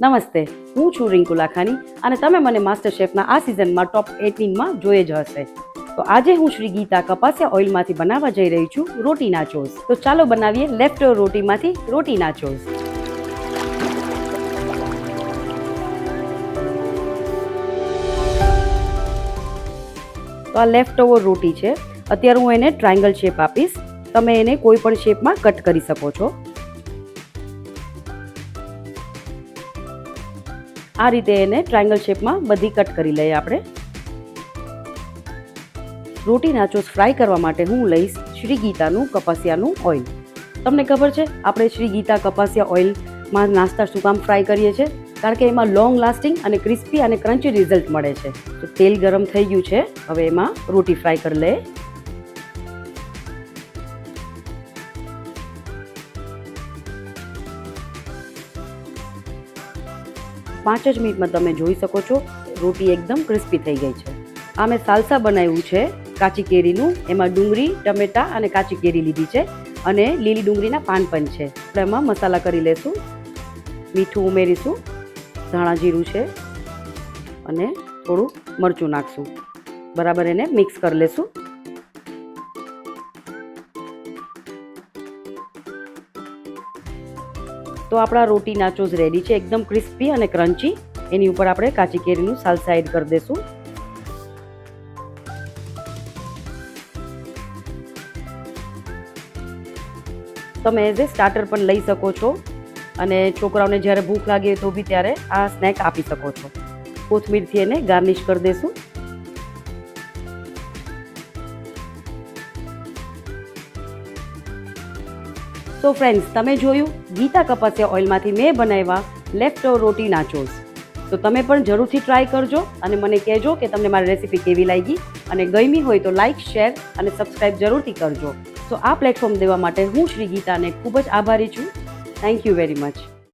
નમસ્તે, હું છું રિંકુ લાખાની અને તમે મને માસ્ટર શેફના આ સિઝનમાં ટોપ 18માં જોઈ જ હશે. તો આજે હું શ્રી ગીતા કપાસિયા ઓઇલમાંથી બનાવવા જઈ રહી છું રોટી નાચોસ. તો ચાલો બનાવીએ લેફ્ટ ઓવર રોટીમાંથી રોટી નાચોસ. તો આ લેફ્ટ ઓવર રોટી છે. અત્યારે હું એને ટ્રાયંગલ શેપ આપીશ. તમે એને કોઈ પણ શેપમાં કટ કરી શકો છો. આ રીતે એને ટ્રાયંગલ શેપમાં બધી કટ કરી લઈએ આપણે. રોટી નાચોસ ફ્રાય કરવા માટે હું લઈશ શ્રી ગીતાનું કપાસિયાનું ઓઇલ. તમને ખબર છે આપણે શ્રી ગીતા કપાસિયા ઓઇલમાં નાસ્તા શું કામ ફ્રાય કરીએ છીએ? કારણ કે એમાં લોંગ લાસ્ટિંગ અને ક્રિસ્પી અને ક્રન્ચી રિઝલ્ટ મળે છે. તો તેલ ગરમ થઈ ગયું છે, હવે એમાં રોટી ફ્રાય કરી લઈએ. પાંચ જ મિનિટમાં તમે જોઈ શકો છો રોટી એકદમ ક્રિસ્પી થઈ ગઈ છે. આ મેં સાલસા બનાવ્યું છે કાચી કેરીનું. એમાં ડુંગળી, ટમેટા અને કાચી કેરી લીધી છે અને લીલી ડુંગળીના પાન પણ છે. આપણે એમાં મસાલા કરી લેશું. મીઠું ઉમેરીશું, ધાણા જીરું છે અને થોડું મરચું નાખશું. બરાબર એને મિક્સ કરી લેશું. તો આપણા રોટી નાચોસ રેડી છે, એકદમ ક્રિસ્પી અને ક્રન્ચી. એની ઉપર આપણે કાચી કેરીનું સાલસા એડ કરી દઈશું. તમે એઝ એ સ્ટાર્ટર પણ લઈ શકો છો અને છોકરાઓને જ્યારે ભૂખ લાગે તો બી ત્યારે આ સ્નેક આપી શકો છો. કોથમીરથી એને ગાર્નિશ કરી દઈશું. તો ફ્રેન્ડ્સ, તમે જોયું ગીતા કપાસિયા ઓઇલમાંથી મેં બનાવ્યા લેફ્ટ ઓવર રોટી નાચોસ. તો તમે પણ જરૂરથી ટ્રાય કરજો અને મને કહેજો કે તમને મારી રેસીપી કેવી લાગી. અને ગમી હોય તો લાઇક, શેર અને સબસ્ક્રાઈબ જરૂરથી કરજો. તો આ પ્લેટફોર્મ દેવા માટે હું શ્રી ગીતાને ખૂબ જ આભારી છું. Thank you very much.